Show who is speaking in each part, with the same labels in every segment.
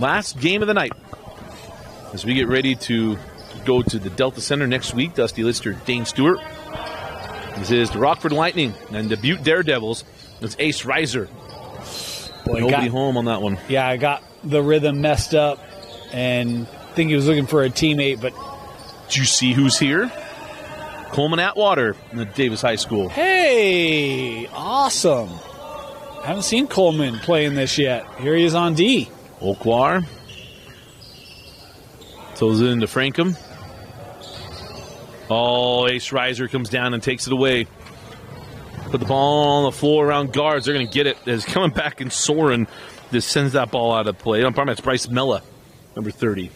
Speaker 1: last game of the night. As we get ready to go to the Delta Center next week, Dusty Lister, Dane Stewart. This is the Rockford Lightning and the Butte Daredevils. It's Ace Reiser. Boy, nobody home on that one.
Speaker 2: Yeah, I got the rhythm messed up and think he was looking for a teammate, but...
Speaker 1: Did you see who's here? Coleman Atwater in the Davis High School.
Speaker 2: Hey, awesome. I haven't seen Coleman playing this yet. Here he is on D.
Speaker 1: Okwar. Throws it into Frankham. Oh, Ace Reiser comes down and takes it away. Put the ball on the floor around guards. They're going to get it. It's coming back and Soren just sends that ball out of play. On it's Bryce Mella, number 30.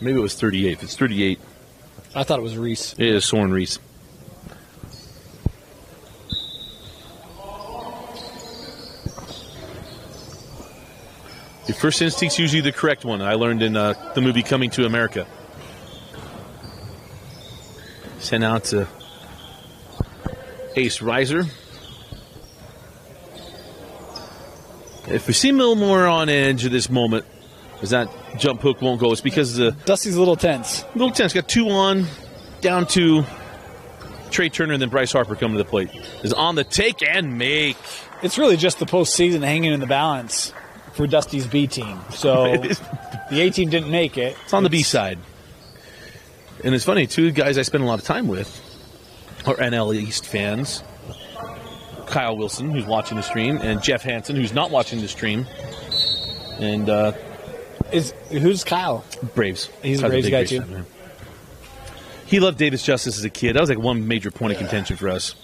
Speaker 1: Maybe it was 38. It's 38.
Speaker 2: I thought it was Reese.
Speaker 1: It is Soren Reese. Your first instinct's usually the correct one. I learned in the movie Coming to America. Sent out to Ace Reiser. If we see Millmore on edge at this moment, is that jump hook won't go. It's because
Speaker 2: Dusty's a little tense.
Speaker 1: Got 2-1, down 2. Trey Turner and then Bryce Harper coming to the plate. Is on the take and make.
Speaker 2: It's really just the postseason hanging in the balance for Dusty's B team. So the A team didn't make it.
Speaker 1: It's on the B side. And it's funny, two guys I spend a lot of time with are NL East fans. Kyle Wilson, who's watching the stream, and Jeff Hansen, who's not watching the stream. And
Speaker 2: who's Kyle?
Speaker 1: Braves.
Speaker 2: He's a Braves guy too.
Speaker 1: Fan, he loved Davis Justice as a kid. That was like one major point of contention for us.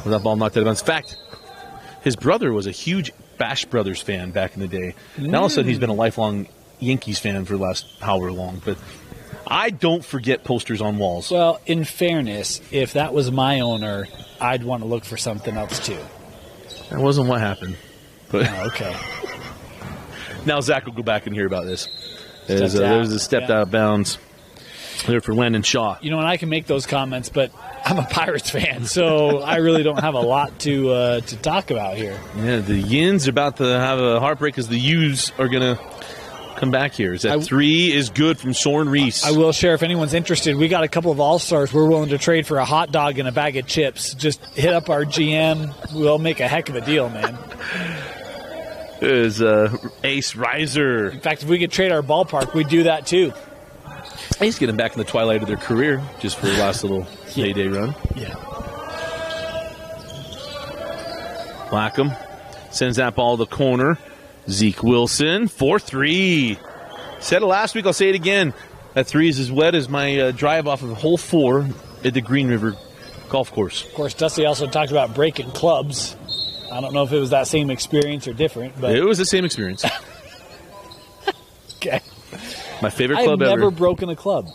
Speaker 1: That ball knocked out of bounds. In fact, his brother was a huge Bash Brothers fan back in the day. Now all of a sudden he's been a lifelong Yankees fan for the last however long. But I don't forget posters on walls.
Speaker 2: Well, in fairness, if that was my owner, I'd want to look for something else too.
Speaker 1: That wasn't what happened. But
Speaker 2: okay.
Speaker 1: Now Zach will go back and hear about this. There's a stepped out of bounds there for Landon Shaw.
Speaker 2: You know, and I can make those comments, but I'm a Pirates fan, so I really don't have a lot to talk about here.
Speaker 1: Yeah, the Yins are about to have a heartbreak because the U's are going to come back here. That 3 is good from Soren Reese.
Speaker 2: I will share if anyone's interested. We got a couple of All-Stars we're willing to trade for a hot dog and a bag of chips. Just hit up our GM. We'll make a heck of a deal, man.
Speaker 1: There's Ace Reiser.
Speaker 2: In fact, if we could trade our ballpark, we'd do that too.
Speaker 1: He's getting back in the twilight of their career just for the last little heyday run.
Speaker 2: Yeah.
Speaker 1: Blackham sends that ball to the corner. Zeke Wilson, 4-3. Said it last week, I'll say it again. That 3 is as wet as my drive off of hole 4 at the Green River Golf Course.
Speaker 2: Of course, Dusty also talked about breaking clubs. I don't know if it was that same experience or different, but
Speaker 1: it was the same experience.
Speaker 2: Okay.
Speaker 1: My favorite club ever.
Speaker 2: I've never broken a club.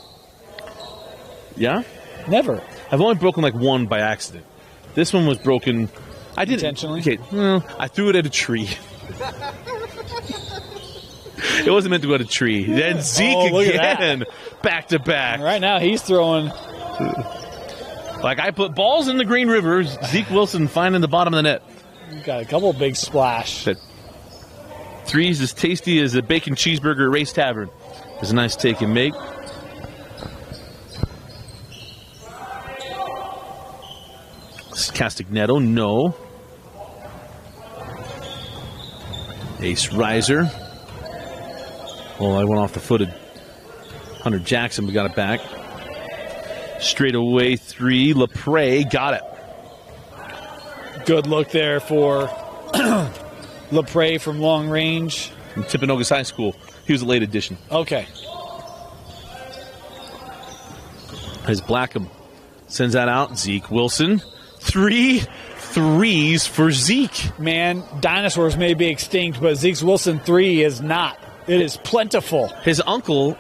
Speaker 1: Yeah?
Speaker 2: Never.
Speaker 1: I've only broken like one by accident. This one was broken. I didn't
Speaker 2: intentionally.
Speaker 1: Okay, well, I threw it at a tree. It wasn't meant to go at a tree. Then Zeke again, back to back.
Speaker 2: Right now he's throwing.
Speaker 1: Like I put balls in the Green River. Zeke Wilson finding the bottom of the net.
Speaker 2: We've got a couple big splash.
Speaker 1: That 3's as tasty as a bacon cheeseburger at Race Tavern. It's a nice take and make. Castagneto, no. Ace Reiser. Well, I went off the foot of Hunter Jackson, but got it back. Straight away 3. LaPrey got it.
Speaker 2: Good look there for LaPrey from long range.
Speaker 1: From Timpanogos High School. He was a late addition.
Speaker 2: Okay.
Speaker 1: As Blackham sends that out. Zeke Wilson. 3 threes for Zeke.
Speaker 2: Man, dinosaurs may be extinct, but Zeke Wilson 3 is not. It is plentiful.
Speaker 1: His uncle,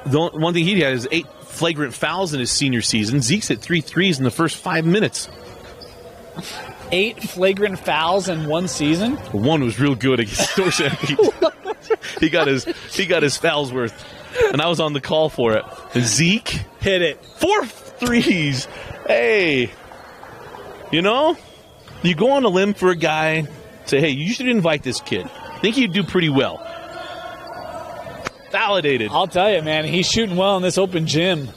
Speaker 1: the one thing he had is 8 flagrant fouls in his senior season. Zeke's hit 3 threes in the first 5 minutes.
Speaker 2: 8 flagrant fouls in one season?
Speaker 1: One was real good against Dorset. He got his fouls worth. And I was on the call for it. And Zeke
Speaker 2: hit it.
Speaker 1: 4 threes. Hey. You know? You go on a limb for a guy, say, hey, you should invite this kid. I think he'd do pretty well. Validated.
Speaker 2: I'll tell you, man, he's shooting well in this open gym.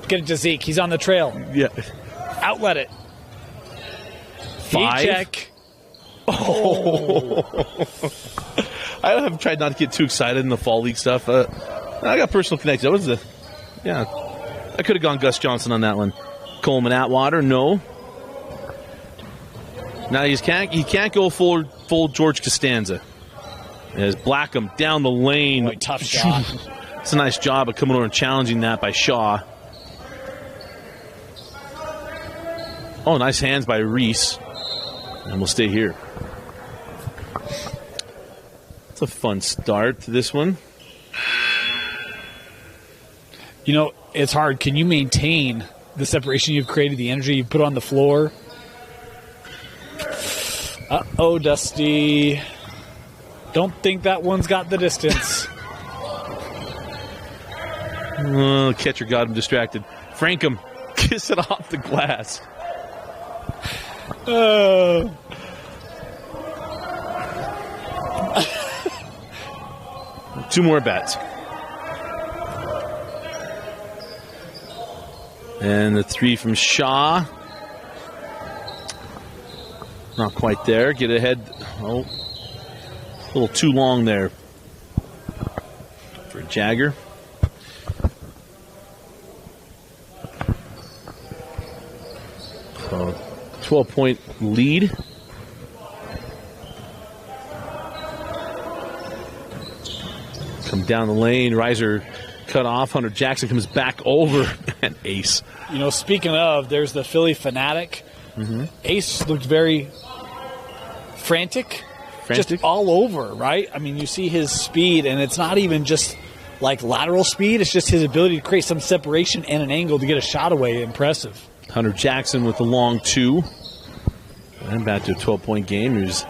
Speaker 2: Get it to Zeke. He's on the trail.
Speaker 1: Yeah.
Speaker 2: Outlet it.
Speaker 1: 5.
Speaker 2: Check.
Speaker 1: Oh. I have tried not to get too excited in the fall league stuff. I got personal connections. I could have gone Gus Johnson on that one. Coleman Atwater, no. Now he can't go full George Costanza. As Blackham down the lane.
Speaker 2: Boy, tough shot.
Speaker 1: It's a nice job of coming over and challenging that by Shaw. Oh, nice hands by Reese. And we'll stay here. It's a fun start to this one.
Speaker 2: You know, it's hard. Can you maintain the separation you've created, the energy you've put on the floor? Uh-oh, Dusty. Don't think that one's got the distance.
Speaker 1: Catcher got him distracted. Frankham, kiss it off the glass. Two more bats. And the 3 from Shaw. Not quite there. Get ahead. Oh, a little too long there for Jagger. So 12-point lead. Come down the lane. Reiser cut off. Hunter Jackson comes back over and ace.
Speaker 2: You know, speaking of, there's the Philly Fanatic. Mm-hmm. Ace looked very frantic, just all over, right? I mean, you see his speed, and it's not even just like lateral speed. It's just his ability to create some separation and an angle to get a shot away. Impressive.
Speaker 1: Hunter Jackson with the long 2. And back to a 12-point game. Here's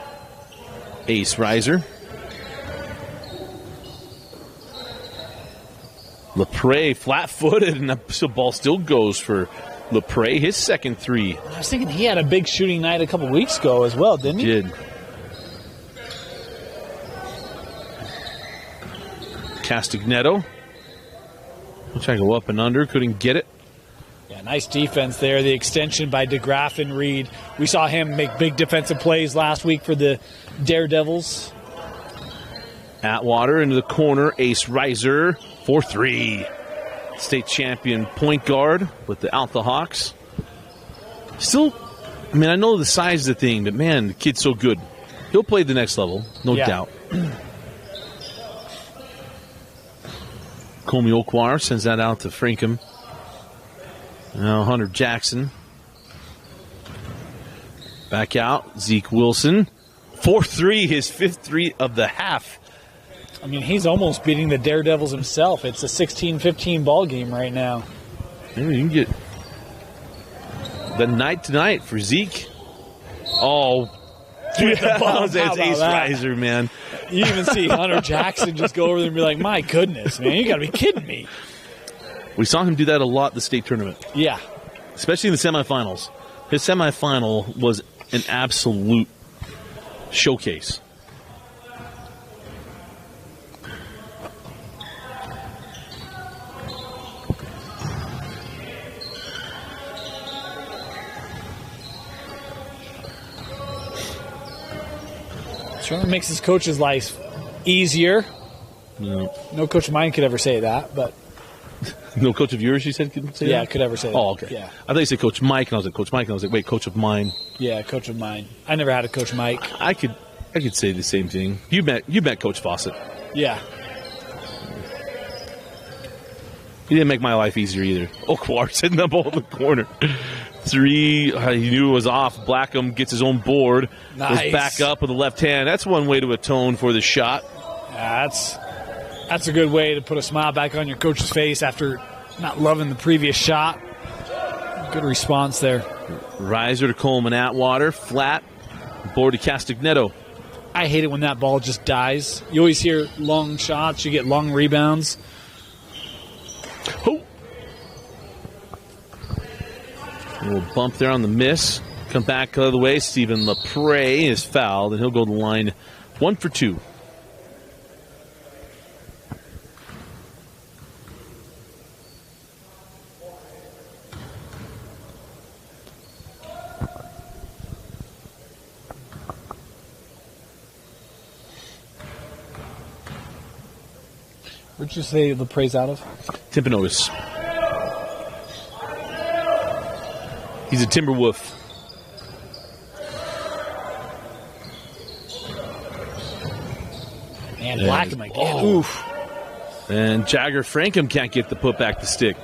Speaker 1: Ace Reiser. LaPrey flat-footed, and the ball still goes for LaPrey, his second 3.
Speaker 2: I was thinking he had a big shooting night a couple weeks ago as well, didn't he?
Speaker 1: Did. Castagnetto. We'll try to go up and under. Couldn't get it.
Speaker 2: Yeah, nice defense there. The extension by DeGraff and Reed. We saw him make big defensive plays last week for the Daredevils.
Speaker 1: Atwater into the corner. Ace Reiser. 4-3. State champion point guard with the Alpha Hawks. Still, I mean, I know the size is the thing, but man, the kid's so good. He'll play the next level, no doubt. Comey Okwar sends that out to Frankham. Now Hunter Jackson. Back out. Zeke Wilson. 4-3, his 5th 3 of the half.
Speaker 2: I mean, he's almost beating the Daredevils himself. It's a 16-15 ball game right now.
Speaker 1: Maybe you can get the night tonight for Zeke. Oh,
Speaker 2: dude, it's
Speaker 1: Ace Reiser, man.
Speaker 2: You even see Hunter Jackson just go over there and be like, my goodness, man, you got to be kidding me.
Speaker 1: We saw him do that a lot the state tournament.
Speaker 2: Yeah.
Speaker 1: Especially in the semifinals. His semifinal was an absolute showcase.
Speaker 2: Certainly makes his coach's life easier. No coach of mine could ever say that, but
Speaker 1: no coach of yours, you said, could say that?
Speaker 2: Yeah, could ever say that.
Speaker 1: Oh, okay.
Speaker 2: Yeah.
Speaker 1: I thought you said Coach Mike, and I was like, Coach Mike, and I was like, wait, Coach of mine.
Speaker 2: Yeah, coach of mine. I never had a Coach Mike.
Speaker 1: I could say the same thing. You met Coach Fawcett.
Speaker 2: Yeah.
Speaker 1: He didn't make my life easier either. Okwar sitting the ball in the corner. 3, he knew it was off. Blackham gets his own board.
Speaker 2: Nice.
Speaker 1: Goes back up with the left hand. That's one way to atone for the shot.
Speaker 2: Yeah, that's a good way to put a smile back on your coach's face after not loving the previous shot. Good response there.
Speaker 1: Reiser to Coleman Atwater. Flat. Board to Castagnetto.
Speaker 2: I hate it when that ball just dies. You always hear long shots. You get long rebounds.
Speaker 1: Oh. little bump there on the miss. Come back the other way. Stephen LaPrey is fouled, and he'll go to the line 1 for 2.
Speaker 2: Where'd you say LaPrey's out of?
Speaker 1: Timpanogos. He's a Timberwolf.
Speaker 2: And Blackham again. Oof.
Speaker 1: And Jagger Frankham can't get the putback to stick.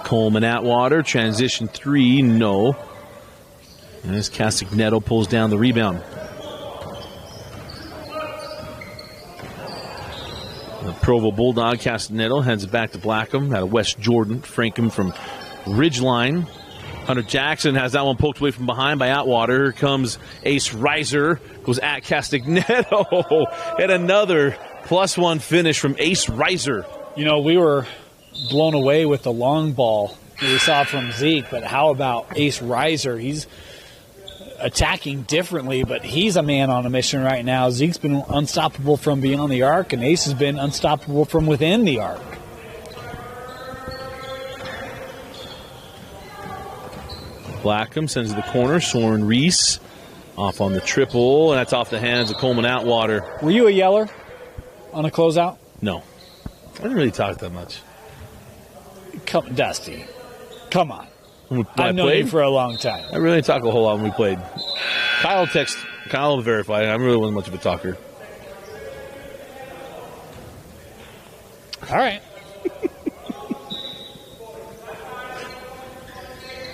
Speaker 1: Coleman Atwater, transition 3, no. And as Castagneto pulls down the rebound. The Provo Bulldog, Castagneto, heads it back to Blackham out of West Jordan. Frankham from Ridgeline. Hunter Jackson has that one poked away from behind by Atwater. Here comes Ace Reiser. Goes at Castagneto. And another +1 finish from Ace Reiser.
Speaker 2: You know, we were blown away with the long ball that we saw from Zeke, but how about Ace Reiser? He's attacking differently, but he's a man on a mission right now. Zeke's been unstoppable from beyond the arc, and Ace has been unstoppable from within the arc.
Speaker 1: Blackham sends to the corner. Soren Reese off on the triple, and that's off the hands of Coleman Atwater.
Speaker 2: Were you a yeller on a closeout?
Speaker 1: No. I didn't really talk that much.
Speaker 2: Come, Dusty, come on.
Speaker 1: When
Speaker 2: I've known you for a long time.
Speaker 1: I really didn't talk a whole lot when we played. Kyle will verify. I really wasn't much of a talker.
Speaker 2: All right.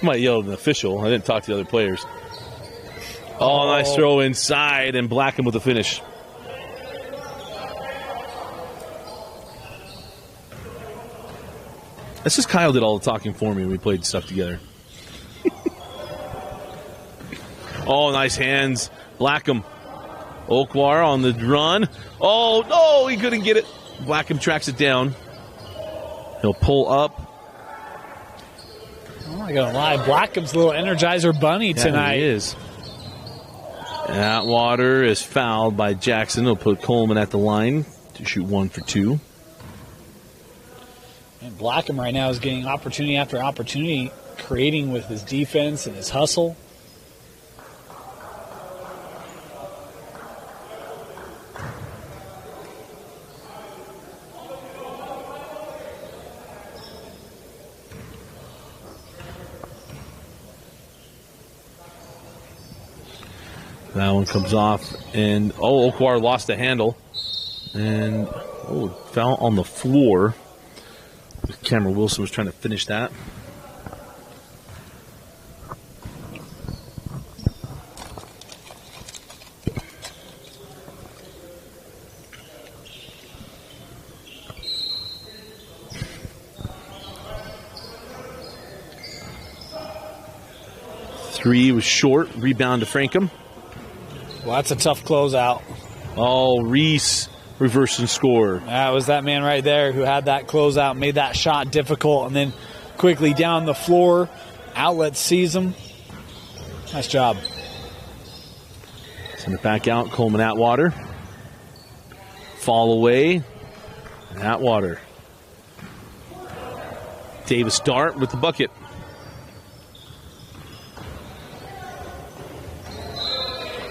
Speaker 1: I might yell at an official. I didn't talk to the other players. Oh, nice throw inside, and Blackham with the finish. That's just Kyle did all the talking for me when we played stuff together. Oh, nice hands. Blackham. Okwar on the run. Oh, no, he couldn't get it. Blackham tracks it down. He'll pull up.
Speaker 2: I'm not going to lie. Blackham's a little Energizer bunny tonight.
Speaker 1: Yeah, he is. Atwater is fouled by Jackson. He'll put Coleman at the line to shoot 1 for 2.
Speaker 2: And Blackham right now is getting opportunity after opportunity, creating with his defense and his hustle.
Speaker 1: That one comes off, and Okwar lost the handle, and foul on the floor. Cameron Wilson was trying to finish that. Three was short, rebound to Frankham.
Speaker 2: Well, that's a tough closeout.
Speaker 1: Oh, Reese reverse and score.
Speaker 2: That was that man right there who had that closeout, made that shot difficult, and then quickly down the floor. Outlet sees him. Nice job.
Speaker 1: Send it back out. Coleman Atwater. Fall away. Atwater. Davis Dart with the bucket.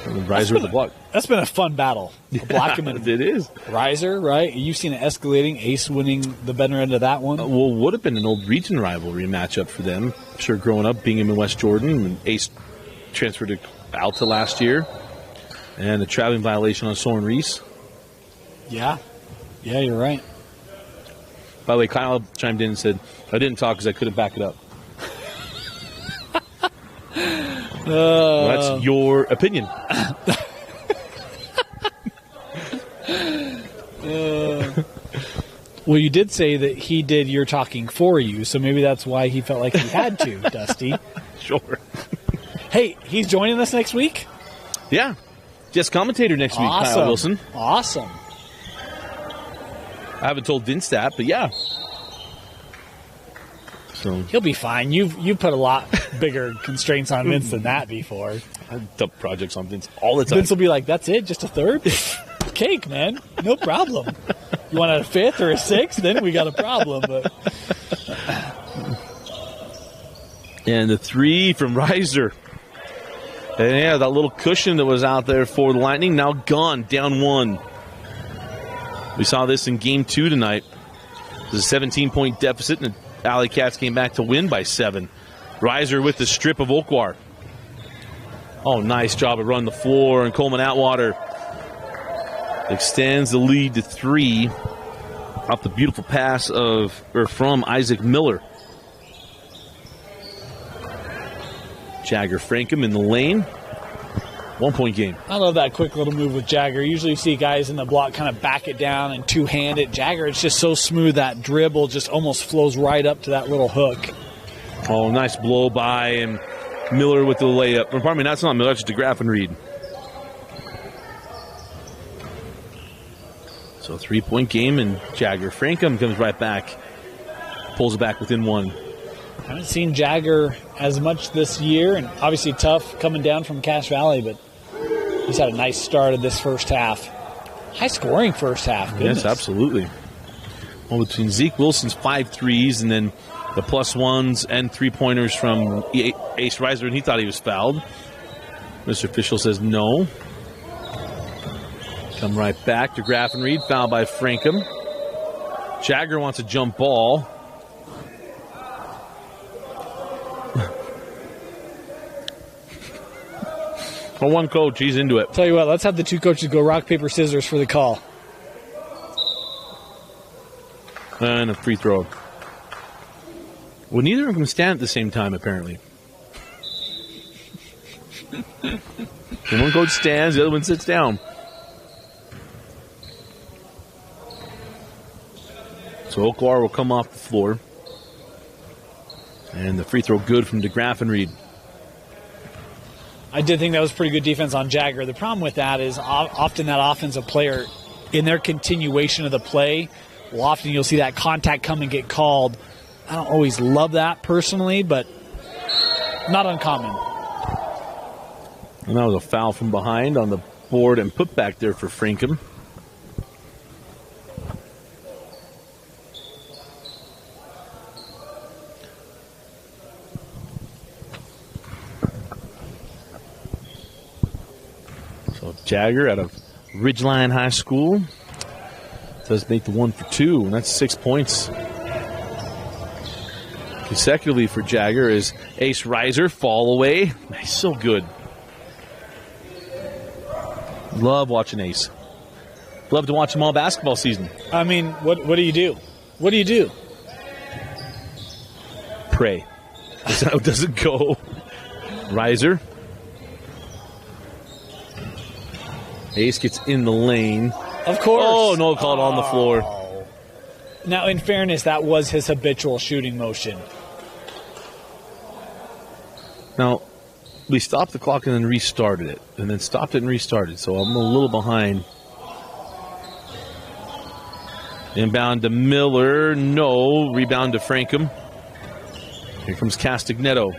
Speaker 1: Reiser with the block.
Speaker 2: That's been a fun battle.
Speaker 1: Blackham and it is.
Speaker 2: Reiser, right? You've seen it escalating. Ace winning the better end of that one.
Speaker 1: Well, would have been an old region rivalry matchup for them. I'm sure growing up, Bingham and West Jordan, and Ace transferred to Alta last year. And a traveling violation on Soren Reese.
Speaker 2: Yeah. Yeah, you're right.
Speaker 1: By the way, Kyle chimed in and said, I didn't talk because I couldn't back it up. Well, that's your opinion.
Speaker 2: Well, you did say that he did your talking for you, so maybe that's why he felt like he had to, Dusty.
Speaker 1: Sure.
Speaker 2: Hey, he's joining us next week?
Speaker 1: Yeah. Just commentator next week, Kyle Wilson.
Speaker 2: Awesome.
Speaker 1: I haven't told Dinstat, but yeah. So
Speaker 2: he'll be fine. You've put a lot bigger constraints on Vince than that before.
Speaker 1: I dump projects on Vince all the time.
Speaker 2: Vince will be like, "That's it, just a third? Cake, man, no problem. You want a fifth or a sixth? Then we got a problem." But
Speaker 1: and the 3 from Reiser. And yeah, that little cushion that was out there for the Lightning now gone, down 1. We saw this in Game 2 tonight. It was a 17-point deficit, and the Alley Cats came back to win by 7. Reiser with the strip of Oakwar. Oh, nice job of running the floor, and Coleman Atwater extends the lead to 3 off the beautiful pass from Isaac Miller. Jagger Frankham in the lane. 1-point game.
Speaker 2: I love that quick little move with Jagger. Usually you see guys in the block kind of back it down and two-hand it. Jagger, it's just so smooth. That dribble just almost flows right up to that little hook.
Speaker 1: Oh, nice blow by, and Miller with the layup. Pardon me, that's not Miller, that's DeGraff and Reed. So 3-point game, and Jagger Frankham comes right back. Pulls it back within 1.
Speaker 2: Haven't seen Jagger as much this year, and obviously tough coming down from Cache Valley, but he's had a nice start of this first half. High-scoring first half. Goodness.
Speaker 1: Yes, absolutely. Well, between Zeke Wilson's 5 threes and then the +1s and 3-pointers from Ace Reiser, and he thought he was fouled. Mr. Official says no. Come right back to Graff and Reed, fouled by Frankham. Jagger wants a jump ball. For one coach, he's into it.
Speaker 2: Tell you what, let's have the 2 coaches go rock, paper, scissors for the call.
Speaker 1: And a free throw. Well, neither of them can stand at the same time, apparently. One coach stands, the other one sits down. So Oakwar will come off the floor. And the free throw good from DeGraff and Reed.
Speaker 2: I did think that was pretty good defense on Jagger. The problem with that is often that offensive player, in their continuation of the play, well, often you'll see that contact come and get called. I don't always love that personally, but not uncommon.
Speaker 1: And that was a foul from behind on the board and put back there for Frankham. So Jagger out of Ridgeline High School does make the 1 for 2, and that's 6 points. Consecutively for Jagger is Ace Reiser, fall away. He's so good. Love watching Ace. Love to watch him all basketball season.
Speaker 2: I mean, what do you do? What do you do?
Speaker 1: Pray. That's how it doesn't go. Reiser. Ace gets in the lane.
Speaker 2: Of course.
Speaker 1: Oh, no call on the floor.
Speaker 2: Now, in fairness, that was his habitual shooting motion.
Speaker 1: Now, we stopped the clock and then restarted it. And then stopped it and restarted. So I'm a little behind. Inbound to Miller. No. Rebound to Frankham. Here comes Castagnetto.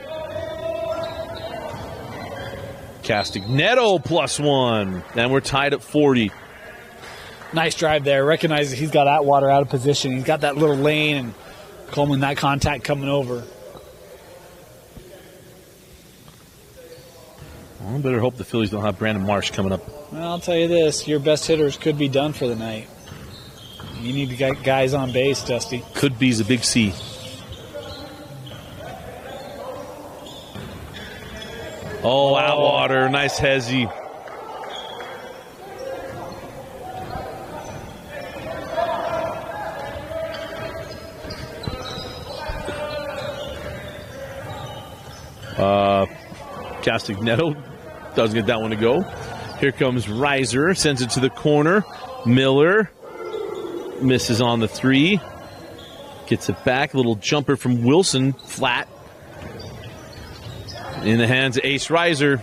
Speaker 1: Castagnetto +1. And we're tied at 40.
Speaker 2: Nice drive there. Recognizes he's got Atwater out of position. He's got that little lane, and Coleman, that contact coming over.
Speaker 1: Well, I better hope the Phillies don't have Brandon Marsh coming up.
Speaker 2: Well, I'll tell you this. Your best hitters could be done for the night. You need to get guys on base, Dusty.
Speaker 1: Could be's a big C. Oh, Atwater. Nice hezzy. Castagnetto doesn't get that one to go. Here comes Reiser. Sends it to the corner. Miller misses on the 3. Gets it back. A little jumper from Wilson. Flat. In the hands of Ace Reiser.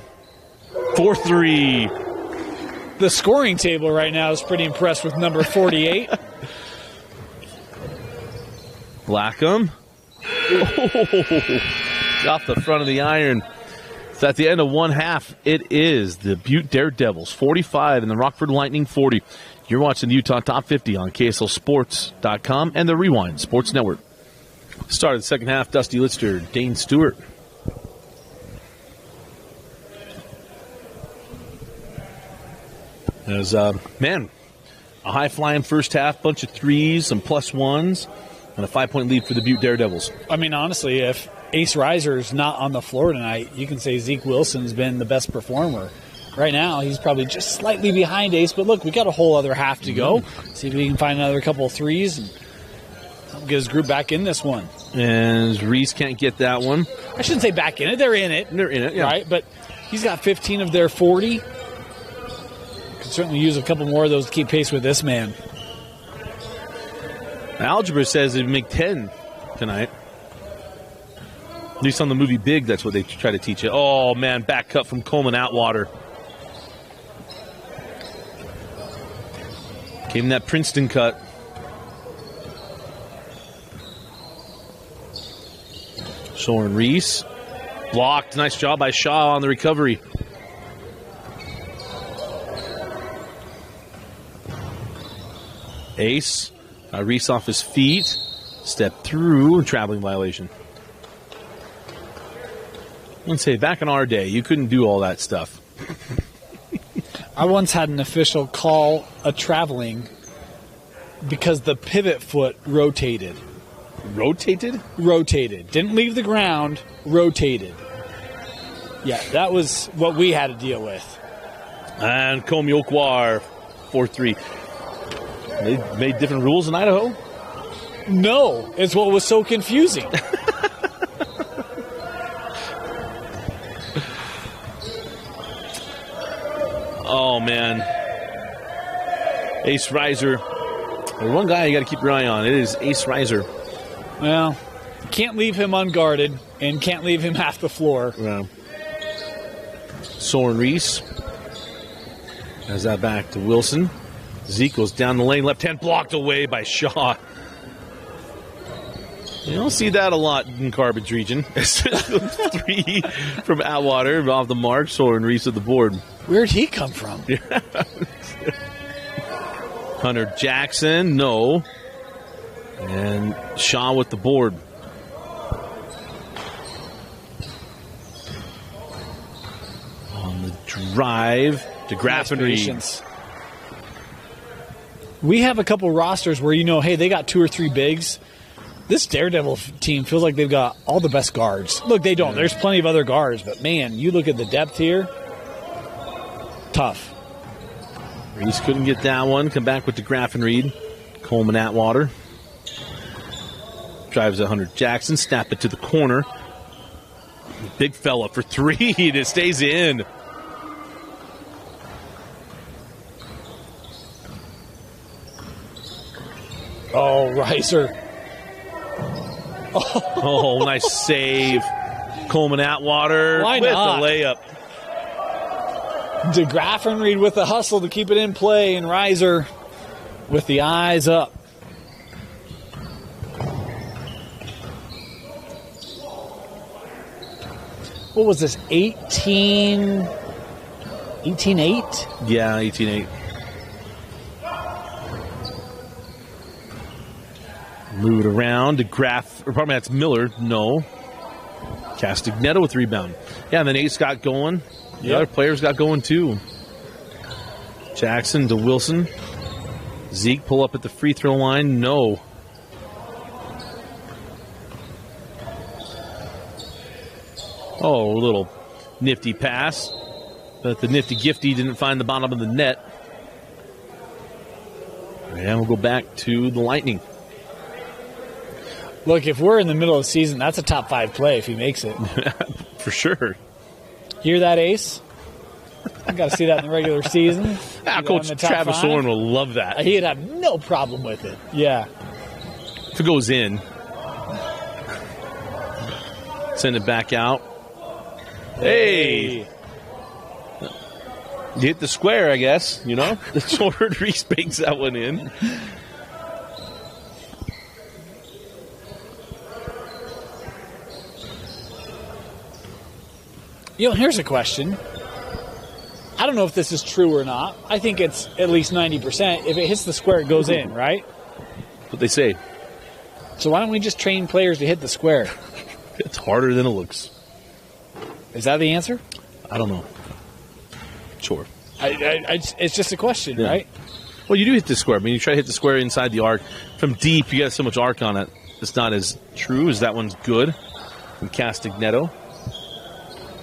Speaker 1: 4-3.
Speaker 2: The scoring table right now is pretty impressed with number 48.
Speaker 1: Blackham. Off the front of the iron. So at the end of one half, it is the Butte Daredevils 45 and the Rockford Lightning 40. You're watching the Utah Top 50 on KSLSports.com and the Rewind Sports Network. Start of the second half, Dusty Lister, Dane Stewart. As, a high-flying first half, bunch of threes, some plus ones, and a 5-point lead for the Butte Daredevils.
Speaker 2: I mean, honestly, if Ace Reiser's not on the floor tonight, you can say Zeke Wilson's been the best performer. Right now, he's probably just slightly behind Ace, but look, we got a whole other half to go. See if we can find another couple of threes and get his group back in this one.
Speaker 1: And Reese can't get that one.
Speaker 2: I shouldn't say back in it. They're in it.
Speaker 1: They're in it, yeah.
Speaker 2: Right? But he's got 15 of their 40. Could certainly use a couple more of those to keep pace with this man.
Speaker 1: Algebra says they'd make 10 tonight. At least on the movie Big, that's what they try to teach you. Oh, man, back cut from Coleman Atwater. Came that Princeton cut. Soren Reese. Blocked. Nice job by Shaw on the recovery. Ace. Reese off his feet. Step through. Traveling violation. Let's say back in our day, you couldn't do all that stuff.
Speaker 2: I once had an official call a traveling because the pivot foot rotated.
Speaker 1: Rotated?
Speaker 2: Rotated. Didn't leave the ground, rotated. Yeah, that was what we had to deal with.
Speaker 1: And Komiokwar, 4-3. They made different rules in Idaho?
Speaker 2: No, it's what was so confusing.
Speaker 1: Oh, man. Ace Reiser. There's one guy you got to keep your eye on. It is Ace Reiser.
Speaker 2: Well, can't leave him unguarded and can't leave him half the floor.
Speaker 1: Yeah. Soren Reese has that back to Wilson. Zeke goes down the lane. Left hand blocked away by Shaw. You don't see that a lot in Carbage region. 3 from Atwater off the mark. Soren Reese at the board.
Speaker 2: Where'd he come from?
Speaker 1: Hunter Jackson, no. And Shaw with the board. On the drive to Graffenried.
Speaker 2: We have a couple rosters where hey, they got 2 or 3 bigs. This Daredevil team feels like they've got all the best guards. Look, they don't. Yeah. There's plenty of other guards, but man, you look at the depth here. Tough.
Speaker 1: Reese couldn't get that one. Come back with the Graffenried. Coleman Atwater. Drives 100 Jackson. Snap it to the corner. Big fella for 3. It stays in.
Speaker 2: Oh, Reiser.
Speaker 1: Oh, nice save. Coleman Atwater
Speaker 2: Why
Speaker 1: with
Speaker 2: not?
Speaker 1: the layup.
Speaker 2: De Graffenried with the hustle to keep it in play, and Reiser with the eyes up. What was this, 18-8?
Speaker 1: Yeah, 18-8. Move it around to probably that's Miller. No. Castagnetto with rebound. Yeah, and then Ace got going. The other players got going too. Jackson to Wilson. Zeke pull up at the free throw line. No. Oh, a little nifty pass. But the nifty gifty didn't find the bottom of the net. And we'll go back to the Lightning.
Speaker 2: Look, if we're in the middle of the season, that's a top 5 play if he makes it.
Speaker 1: For sure.
Speaker 2: Hear that, Ace? I got to see that in the regular season.
Speaker 1: Coach Travis Oren will love that.
Speaker 2: He'd have no problem with it. Yeah.
Speaker 1: If it goes in, send it back out. Hey! You hit the square, I guess, The Soren Reese banks that one in.
Speaker 2: Here's a question. I don't know if this is true or not. I think it's at least 90%. If it hits the square, it goes in, right?
Speaker 1: What they say.
Speaker 2: So why don't we just train players to hit the square?
Speaker 1: It's harder than it looks.
Speaker 2: Is that the answer?
Speaker 1: I don't know. Sure.
Speaker 2: It's just a question, right?
Speaker 1: Well, you do hit the square. I mean, you try to hit the square inside the arc. From deep, you got so much arc on it. It's not as true as that one's good from Castagneto.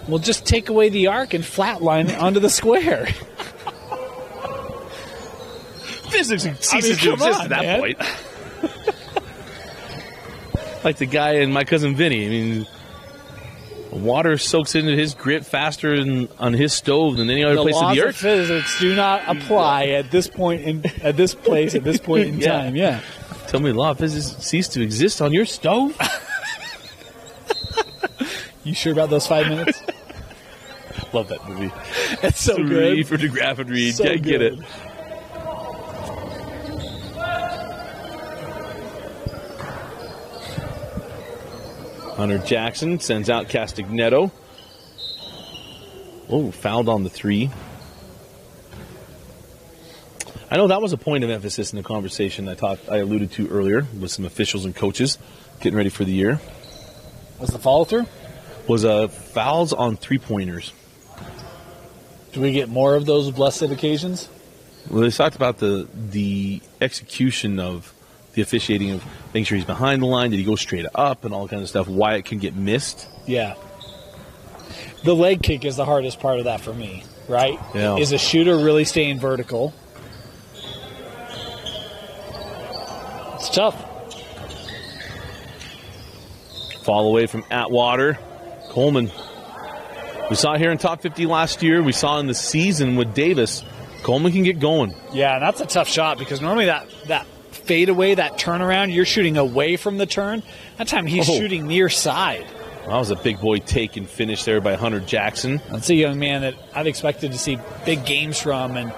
Speaker 2: Well, just take away the arc and flatline it onto the square.
Speaker 1: Physics ceases to exist at that point. Like the guy in My Cousin Vinny. I mean, water soaks into his grit faster on his stove than any other place in the earth.
Speaker 2: The laws of physics do not apply at this point at this place at this point in time. Yeah.
Speaker 1: Tell me, law of physics ceased to exist on your stove?
Speaker 2: You sure about those 5 minutes?
Speaker 1: Love that movie.
Speaker 2: It's so good.
Speaker 1: For DeGraff and Reed.
Speaker 2: So
Speaker 1: Can't get it. Hunter Jackson sends out Castagneto. Oh, fouled on the 3. I know that was a point of emphasis in the conversation I alluded to earlier with some officials and coaches getting ready for the year.
Speaker 2: Was the follow through?
Speaker 1: Was fouls on 3-pointers.
Speaker 2: Do we get more of those blessed occasions?
Speaker 1: Well, they talked about the execution of the officiating of making sure he's behind the line. Did he go straight up and all kinds of stuff? Why it can get missed?
Speaker 2: Yeah. The leg kick is the hardest part of that for me, right?
Speaker 1: Yeah.
Speaker 2: Is a shooter really staying vertical? It's tough.
Speaker 1: Fall away from Atwater. Coleman. We saw it here in top 50 last year. We saw in the season with Davis. Coleman can get going.
Speaker 2: Yeah, and that's a tough shot because normally that fadeaway, that turnaround, you're shooting away from the turn. That time he's shooting near side.
Speaker 1: That was a big boy take and finish there by Hunter Jackson.
Speaker 2: That's a young man that I've expected to see big games from, and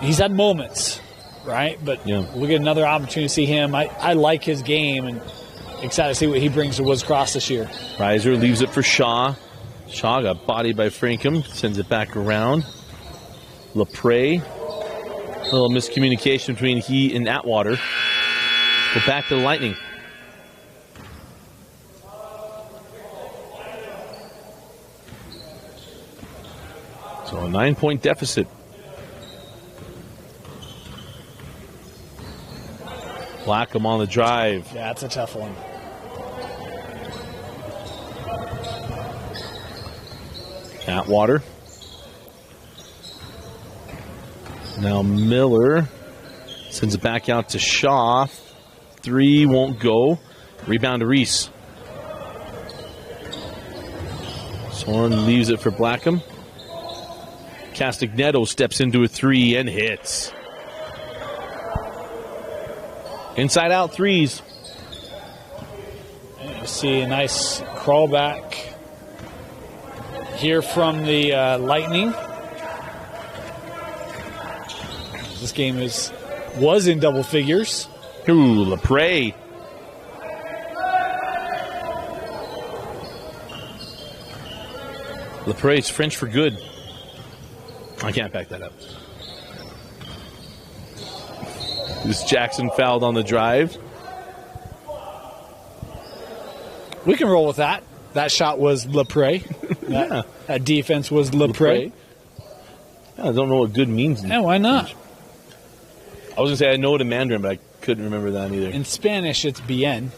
Speaker 2: he's had moments, right? But we'll get another opportunity to see him. I like his game and excited to see what he brings to Woods Cross this year.
Speaker 1: Reiser leaves it for Shaw. Shaw got bodied by Frankham, sends it back around. LaPrey. A little miscommunication between he and Atwater. Go back to the Lightning. So a 9-point deficit. Blackham on the drive.
Speaker 2: Yeah, that's a tough one.
Speaker 1: Atwater. Now Miller sends it back out to Shaw. 3 won't go. Rebound to Reese. Soren leaves it for Blackham. Castagneto steps into a 3 and hits. Inside out 3s.
Speaker 2: And you see a nice crawl back here from the Lightning. This game was in double figures.
Speaker 1: Ooh, LaPrey. LaPrey's French for good. I can't back that up. This Jackson fouled on the drive.
Speaker 2: We can roll with that. That shot was LaPrey. That defense was LaPrey.
Speaker 1: I don't know what good means.
Speaker 2: Yeah, why not?
Speaker 1: I was going to say I know it in Mandarin, but I couldn't remember that either.
Speaker 2: In Spanish, it's bien.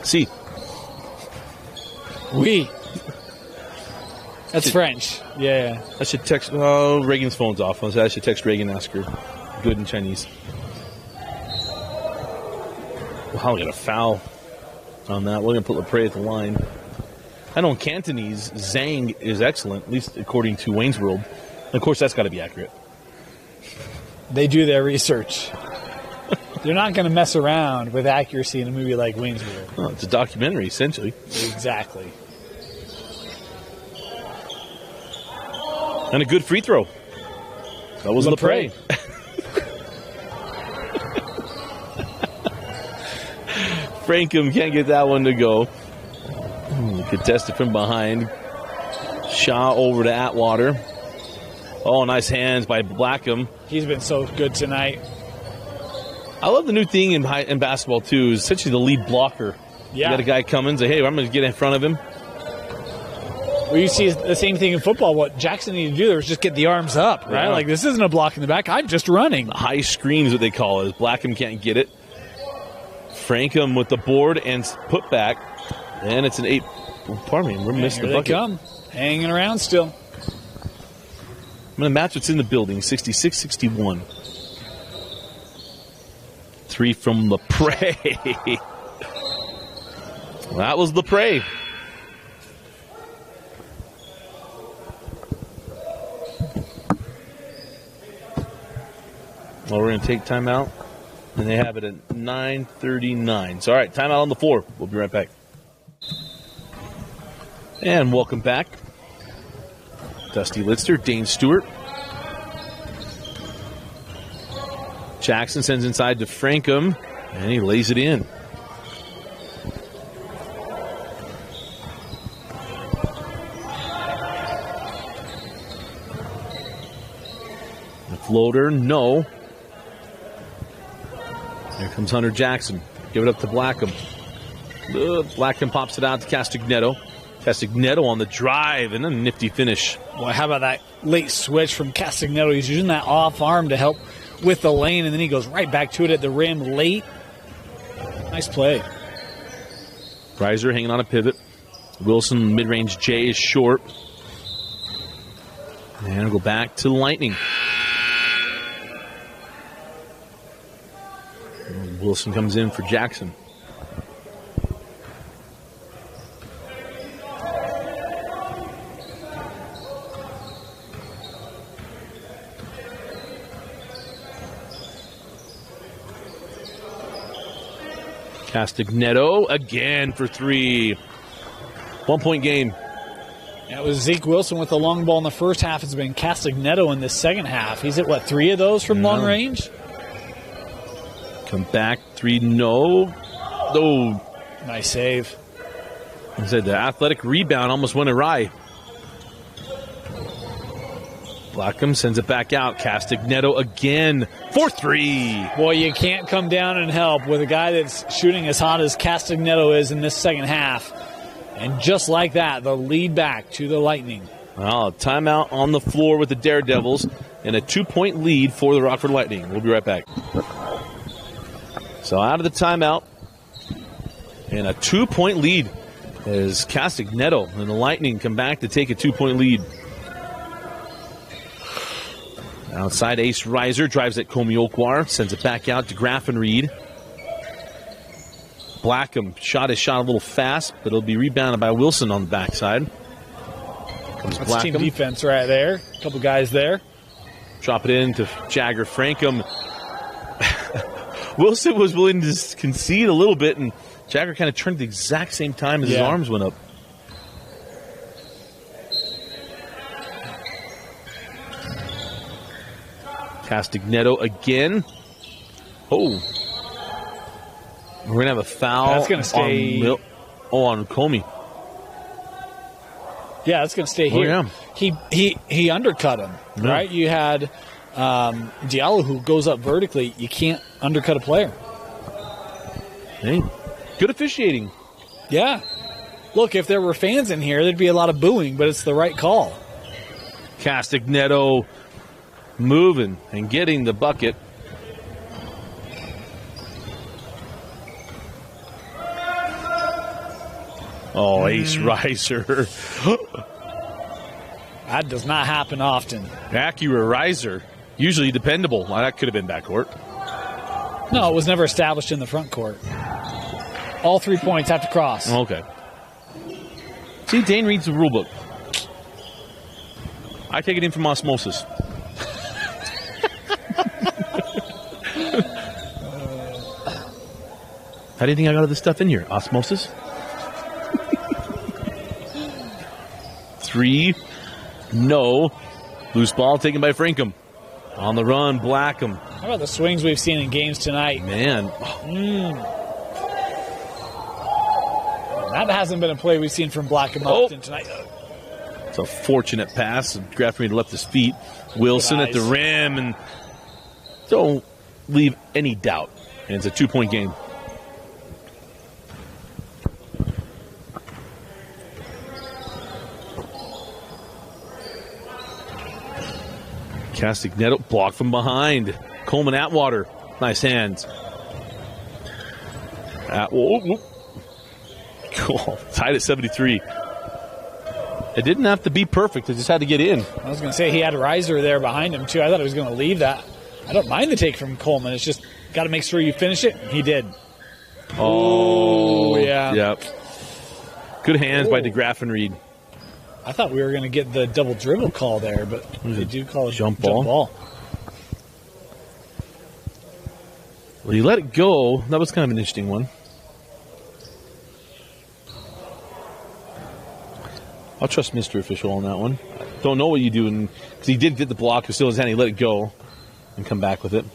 Speaker 1: Si.
Speaker 2: Oui. That's French. Yeah.
Speaker 1: I should text. Oh, Reagan's phone's off. I should text Reagan and ask her. Good in Chinese. Wow, we got a foul on that. We're going to put LaPrey at the line. I know in Cantonese, Zhang is excellent, at least according to Wayne's World. And of course, that's got to be accurate.
Speaker 2: They do their research. They're not going to mess around with accuracy in a movie like Wayne's World.
Speaker 1: Oh, it's a documentary, essentially.
Speaker 2: Exactly.
Speaker 1: And a good free throw. That was LaPrey. Frankham can't get that one to go. Contested from behind. Shaw over to Atwater. Oh, nice hands by Blackham.
Speaker 2: He's been so good tonight.
Speaker 1: I love the new thing in basketball, too, is essentially the lead blocker.
Speaker 2: Yeah.
Speaker 1: You got a guy coming, say, hey, I'm going to get in front of him.
Speaker 2: Well, you see the same thing in football. What Jackson needed to do there was just get the arms up, right?
Speaker 1: Yeah.
Speaker 2: Like, this isn't a block in the back. I'm just running.
Speaker 1: High screen is what they call it. Blackham can't get it. Frankham with the board and put back. And it's an 8. Pardon me, we're missing the bucket.
Speaker 2: Here they come. Hanging around still.
Speaker 1: I'm going to match what's in the building, 66-61. 3 from LePray. That was LePray. Well, we're going to take timeout, and they have it at 9:39. So, all right, timeout on the floor. We'll be right back. And welcome back. Dusty Litster, Dane Stewart. Jackson sends inside to Frankham, and he lays it in. The floater, no. Here comes Hunter Jackson. Give it up to Blackham. Blackham pops it out to Castagnetto. Castagnetto on the drive and a nifty finish.
Speaker 2: Boy, how about that late switch from Castagnetto? He's using that off arm to help with the lane, and then he goes right back to it at the rim late. Nice play.
Speaker 1: Reiser hanging on a pivot. Wilson, mid-range J is short. And we'll go back to Lightning. Wilson comes in for Jackson. Castagnetto again for 3. 1 point game.
Speaker 2: That was Zeke Wilson with the long ball in the first half. It's been Castagnetto in the second half. He's at, 3 of those from long range?
Speaker 1: Come back, 3, no. Oh.
Speaker 2: Nice save.
Speaker 1: I said the athletic rebound almost went awry. Blackham sends it back out. Castagnetto again for 3.
Speaker 2: Boy, you can't come down and help with a guy that's shooting as hot as Castagnetto is in this second half. And just like that, the lead back to the Lightning.
Speaker 1: Well, a timeout on the floor with the Daredevils and a 2-point lead for the Rockford Lightning. We'll be right back. So out of the timeout and a 2-point lead as Castagnetto and the Lightning come back to take a 2-point lead. Outside, Ace Reiser drives at Comey-Okwar, sends it back out to Graffenried. Blackham shot his shot a little fast, but it'll be rebounded by Wilson on the backside. Comes
Speaker 2: That's
Speaker 1: Blackham.
Speaker 2: team defense right there. A couple guys there.
Speaker 1: Drop it in to Jagger Frankham. Wilson was willing to concede a little bit, and Jagger kind of turned at the exact same time as his arms went up. Castagnetto again. Oh. We're going to have a foul.
Speaker 2: That's going to stay.
Speaker 1: On Comey.
Speaker 2: Yeah, that's going to stay here.
Speaker 1: Oh, yeah.
Speaker 2: He undercut him, right? You had Diallo who goes up vertically. You can't undercut a player.
Speaker 1: Hey, good officiating.
Speaker 2: Yeah. Look, if there were fans in here, there'd be a lot of booing, but it's the right call.
Speaker 1: Castagnetto moving and getting the bucket. Oh, Ace Reiser.
Speaker 2: That does not happen often.
Speaker 1: Acura Reiser. Usually dependable. Well, that could have been backcourt.
Speaker 2: No, it was never established in the front court. All 3 points have to cross.
Speaker 1: Okay. See, Dane reads the rule book. I take it in from osmosis. How do you think I got all this stuff in here? Osmosis? 3. No. Loose ball taken by Frankham. On the run, Blackham.
Speaker 2: How about the swings we've seen in games tonight?
Speaker 1: Man.
Speaker 2: That hasn't been a play we've seen from Black and Moncton tonight.
Speaker 1: It's a fortunate pass. Graffenried left his feet. Wilson at the rim, and don't leave any doubt. And it's a 2-point game. Castagnetto blocked from behind. Coleman Atwater. Nice hands. Cool. Tied at 73. It didn't have to be perfect. It just had to get in.
Speaker 2: I was going to say he had a riser there behind him, too. I thought he was going to leave that. I don't mind the take from Coleman. It's just got to make sure you finish it. He did.
Speaker 1: Oh,
Speaker 2: yeah.
Speaker 1: Yep. Good hands by DeGraffenried.
Speaker 2: I thought we were going to get the double dribble call there, but they do call it
Speaker 1: jump ball. Well, you let it go. That was kind of an interesting one. I'll trust Mr. Official on that one. Don't know what you do, because he did get the block. It was still in his hand. He let it go and come back with it.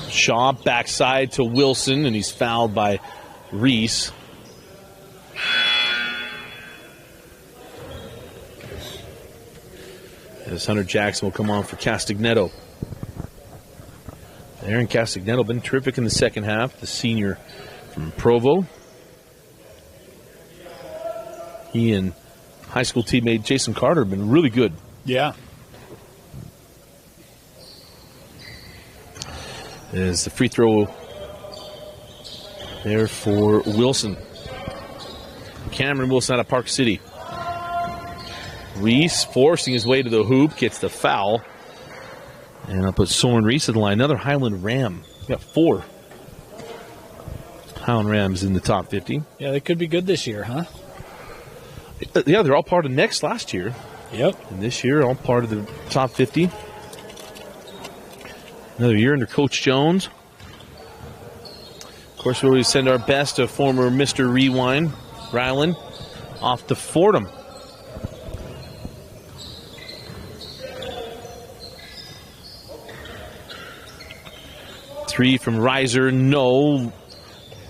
Speaker 1: Shaw backside to Wilson, and he's fouled by Reese. As Hunter Jackson will come on for Castagnetto. Aaron Castagnetto been terrific in the second half, the senior from Provo. He and high school teammate Jason Carter have been really good.
Speaker 2: Yeah.
Speaker 1: As the free throw there for Wilson. Cameron Wilson out of Park City. Reese forcing his way to the hoop, gets the foul. And I'll put Soren Reese in the line. Another Highland Ram. Got 4 Highland Rams in the top 50.
Speaker 2: Yeah, they could be good this year, huh?
Speaker 1: Yeah, they're all part of next last year.
Speaker 2: Yep.
Speaker 1: And this year, all part of the top 50. Another year under Coach Jones. Of course, we always send our best to former Mr. Rewind, Ryland, off to Fordham. Three from Reiser, no.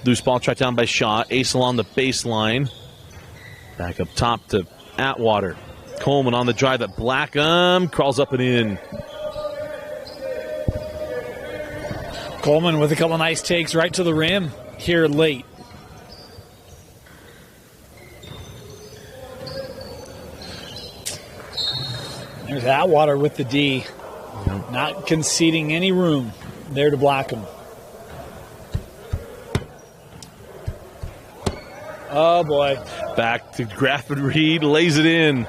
Speaker 1: Loose ball tracked down by Shaw. Ace along the baseline. Back up top to Atwater. Coleman on the drive at Blackham. Crawls up and in.
Speaker 2: Coleman with a couple nice takes right to the rim here late. There's Atwater with the D. Not conceding any room there to Blackham. Oh, boy.
Speaker 1: Back to Graffenried, lays it in.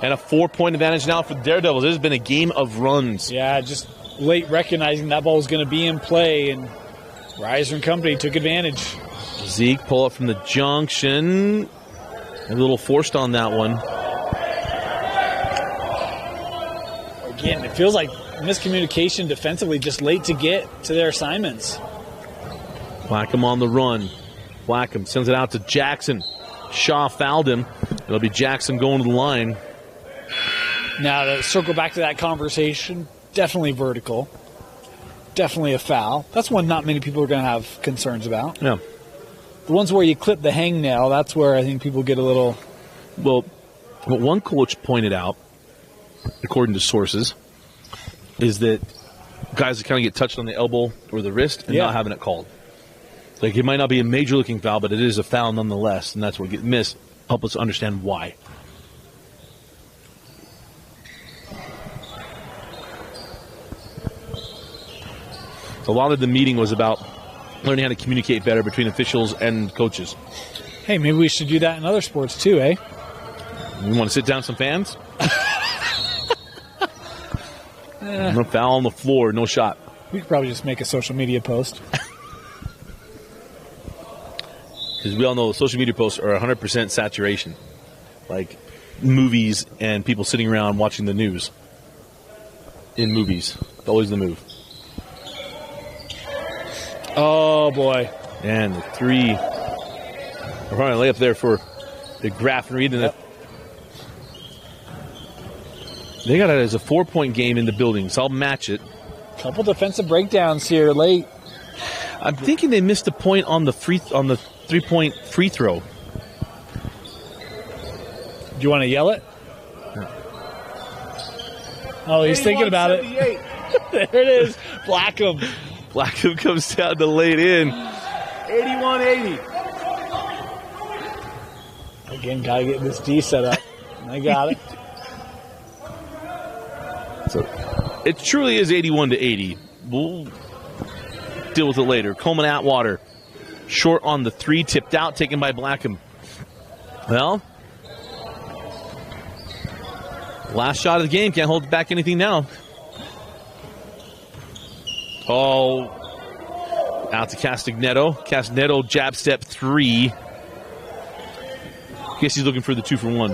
Speaker 1: And a 4-point advantage now for the Daredevils. This has been a game of runs.
Speaker 2: Yeah, just late recognizing that ball was going to be in play, and Reiser and company took advantage.
Speaker 1: Zeke pull up from the junction. A little forced on that one.
Speaker 2: Again, it feels like miscommunication defensively, just late to get to their assignments.
Speaker 1: Blackham on the run. Blackham sends it out to Jackson. Shaw fouled him. It'll be Jackson going to the line.
Speaker 2: Now, to circle back to that conversation, definitely vertical. Definitely a foul. That's one not many people are going to have concerns about.
Speaker 1: Yeah.
Speaker 2: The ones where you clip the hangnail, that's where I think people get a little...
Speaker 1: Well, what one coach pointed out, according to sources, is that guys that kind of get touched on the elbow or the wrist and not having it called. Like, it might not be a major-looking foul, but it is a foul nonetheless, and that's what gets missed. Help us understand why. A lot of the meeting was about learning how to communicate better between officials and coaches.
Speaker 2: Hey, maybe we should do that in other sports too, eh?
Speaker 1: You want to sit down some fans? No foul on the floor, no shot.
Speaker 2: We could probably just make a social media post.
Speaker 1: Because we all know social media posts are 100% saturation. Like movies and people sitting around watching the news. In movies. Always the move.
Speaker 2: Oh, boy.
Speaker 1: And the three. We're probably lay up there for the Graffenried. And they got it as a 4-point game in the building, so I'll match it.
Speaker 2: Couple defensive breakdowns here late.
Speaker 1: I'm thinking they missed a point on the 3-point free throw.
Speaker 2: Do you want to yell it? Oh, he's thinking about it. There it is. Blackham.
Speaker 1: Blackham comes down to lay it in.
Speaker 3: 81-80.
Speaker 2: Again, got to get this D set up. I got it.
Speaker 1: So it truly is 81-80. We'll deal with it later. Coleman Atwater, short on the 3, tipped out, taken by Blackham. Well, last shot of the game. Can't hold back anything now. Oh, out to Castagnetto. Castagnetto, jab step 3. Guess he's looking for the 2-for-1.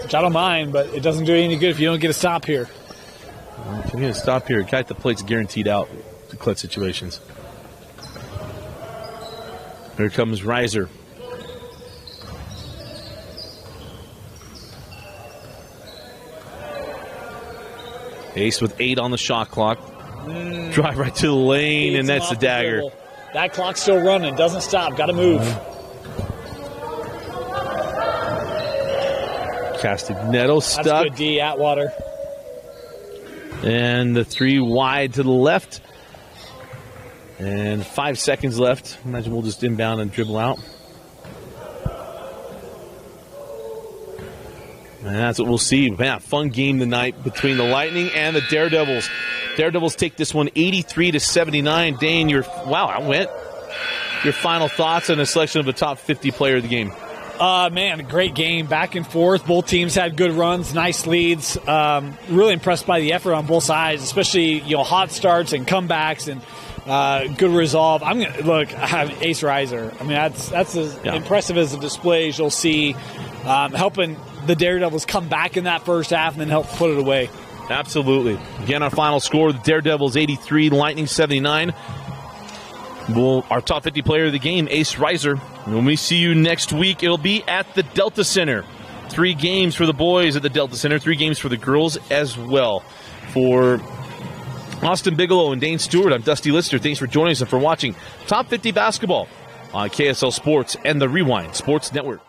Speaker 2: Which I don't mind, but it doesn't do you any good if you don't get a stop here.
Speaker 1: If you're going to stop here, guy at the plate's guaranteed out to clutch situations. Here comes Reiser. Ace with 8 on the shot clock. Drive right to the lane, and that's the dagger.
Speaker 2: That clock's still running. Doesn't stop. Got to move.
Speaker 1: Castagnetto stuck.
Speaker 2: That's good D, Atwater.
Speaker 1: And the 3 wide to the left. And 5 seconds left. Imagine we'll just inbound and dribble out. And that's what we'll see. Man, fun game tonight between the Lightning and the Daredevils. Daredevils take this one 83-79. Dane, your final thoughts on a selection of the top 50 player of the game.
Speaker 2: Man, great game, back and forth. Both teams had good runs, nice leads. Really impressed by the effort on both sides, especially hot starts and comebacks and good resolve. I have Ace Reiser. I mean, that's as impressive as the displays you'll see, helping the Daredevils come back in that first half and then help put it away.
Speaker 1: Absolutely. Again, our final score: the Daredevils 83, Lightning 79. Our top 50 player of the game, Ace Reiser. When we see you next week, it'll be at the Delta Center. 3 games for the boys at the Delta Center, 3 games for the girls as well. For Austin Bigelow and Dane Stewart, I'm Dusty Lister. Thanks for joining us and for watching Top 50 Basketball on KSL Sports and the Rewind Sports Network.